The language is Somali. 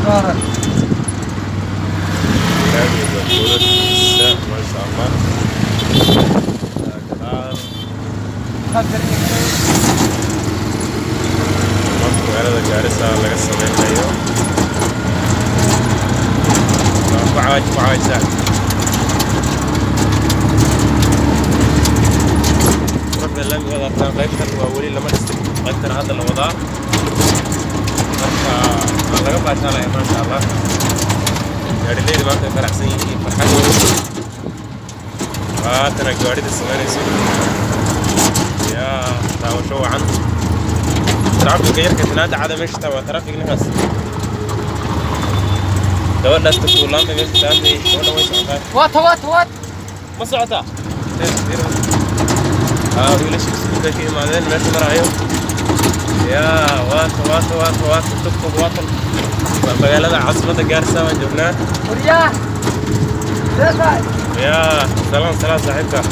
ما شاء الله. magaalada Gaarisa laga sameeyo وعايزة ربنا لم يقدر قيبتن وولي لما نستك قيبتن هذا الوضع مركا لقى باشا ما شاء الله gaari leeyahay maanta faraxsan yihiin farxadooda haatana gaarida sameynayso yaa daawasho wacan taraafika yarka tanaada cada meesha taa waa taraafik ninkaas gabadhaas takuulaanta meesha taantay gabadha way socotaa وات ma socotaa wiilasha iskuulka ka imaadeen meesha maraayo yaa waata tugtug waatan magaalada caasimada Gaarisa waan joognaa ورياح يا سلام صاحبك